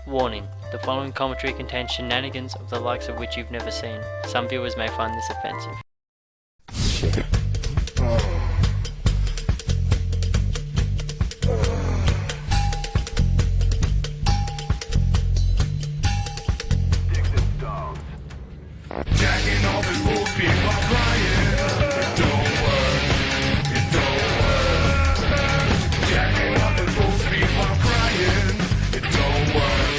Warning, the following commentary contains shenanigans of the likes of which you've never seen. Some viewers may find this offensive. Jacking off his full speed while crying. It don't work. It don't work. Jacking off his full speed while crying. It don't work.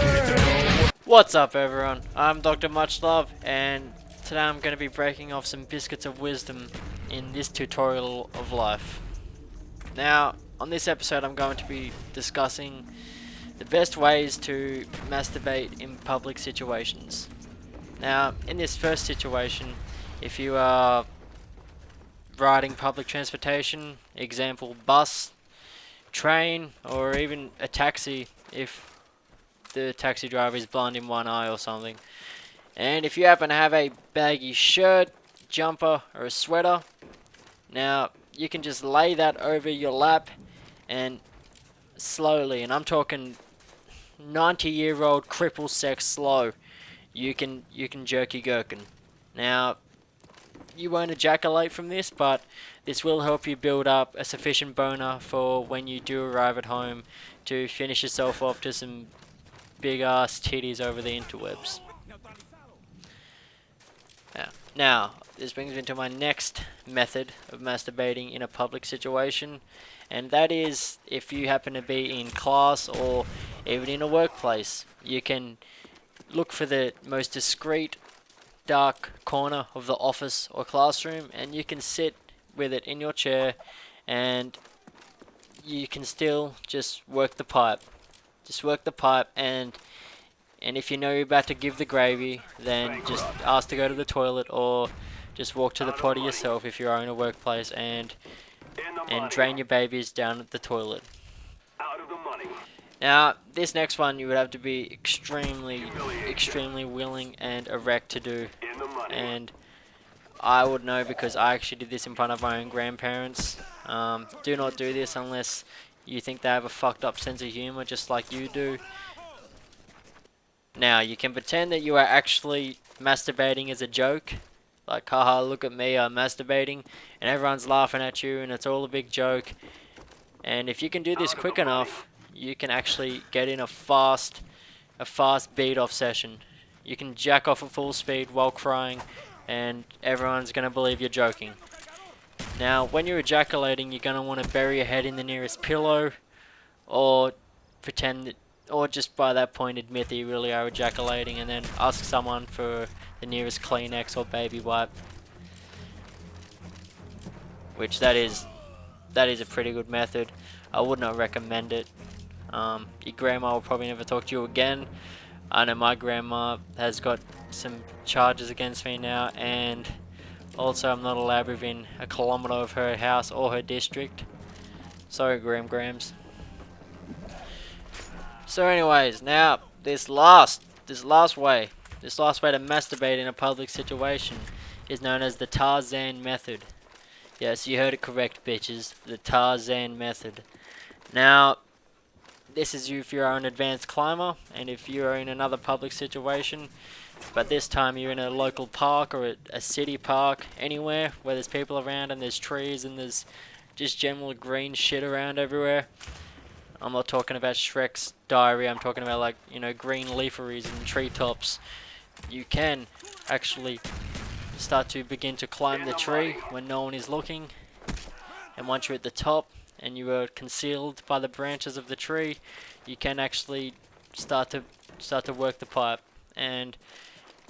It don't work. What's up everyone, I'm DrMuchLove and today I'm going to be breaking off some biscuits of wisdom in this tutorial of life. Now, on this episode I'm going to be discussing the best ways to masturbate in public situations. Now, in this first situation, if you are riding public transportation, example bus, train, or even a taxi if the taxi driver is blind in one eye or something, and if you happen to have a baggy shirt, jumper, or a sweater, now you can just lay that over your lap and slowly, and I'm talking 90-year-old cripple sex slow, you can jerk your gherkin. Now, you won't ejaculate from this, but this will help you build up a sufficient boner for when you do arrive at home to finish yourself off to some big ass titties over the interwebs. Now, this brings me to my next method of masturbating in a public situation, and that is if you happen to be in class or even in a workplace. You can look for the most discreet, dark corner of the office or classroom, and you can sit with it in your chair, and you can still just work the pipe. Just work the pipe, and if you know you're about to give the gravy, then just ask to go to the toilet, or just walk to the potty yourself if you're in a workplace, and drain your babies down at the toilet. Now, this next one you would have to be extremely willing and erect to do, and I would know because I actually did this in front of my own grandparents. Do not do this unless you think they have a fucked up sense of humor just like you do. Now, you can pretend that you are actually masturbating as a joke, like, haha, look at me, I'm masturbating, and everyone's laughing at you, and it's all a big joke. And if you can do this quick enough, you can actually get in a fast beat off session. You can jack off at full speed while crying, and everyone's gonna believe you're joking. Now, when you're ejaculating, you're gonna want to bury your head in the nearest pillow, or pretend that, or just by that point admit that you really are ejaculating, and then ask someone for the nearest Kleenex or baby wipe. Which that is a pretty good method. I would not recommend it. Your grandma will probably never talk to you again. I know my grandma has got some charges against me now, and also I'm not allowed within a kilometre of her house or her district. Sorry, Grams. So anyways, now this last way to masturbate in a public situation is known as the Tarzan method. Yes, you heard it correct, bitches. The Tarzan method. Now, this is if you're an advanced climber, and if you're in another public situation, but this time you're in a local park or a city park, anywhere where there's people around and there's trees and there's just general green shit around everywhere. I'm not talking about Shrek's diary, I'm talking about, like, you know, green leaferys and treetops. You can actually start to begin to climb the tree when no one is looking, and once you're at the top and you are concealed by the branches of the tree, you can actually start to work the pipe. And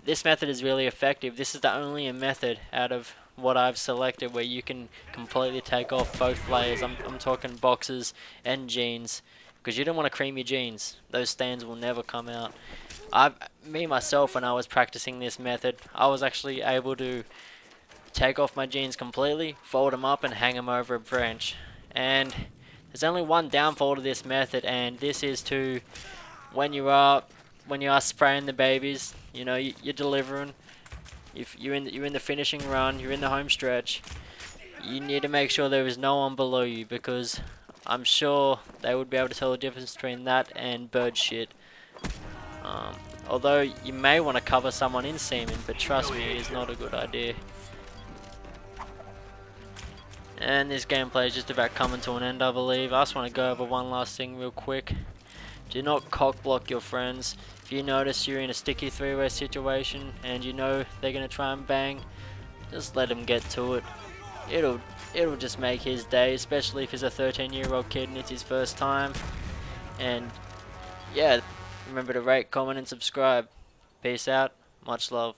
this method is really effective. This is the only method out of what I've selected where you can completely take off both layers. I'm talking boxers and jeans, because you don't want to cream your jeans. Those stains will never come out. Myself, when I was practicing this method, I was actually able to take off my jeans completely, fold them up, and hang them over a branch. And there's only one downfall to this method, and this is to when you are spraying the babies, you know, you're delivering. If you're in the finishing run, you're in the home stretch, you need to make sure there is no one below you, because I'm sure they would be able to tell the difference between that and bird shit. Although you may want to cover someone in semen, but trust me, it is not a good idea. And this gameplay is just about coming to an end, I believe. I just want to go over one last thing real quick. Do not cock block your friends. If you notice you're in a sticky three-way situation and you know they're gonna try and bang, just let them get to it. It'll just make his day, especially if he's a 13-year-old kid and it's his first time. And yeah, remember to rate, comment, and subscribe. Peace out. Much love.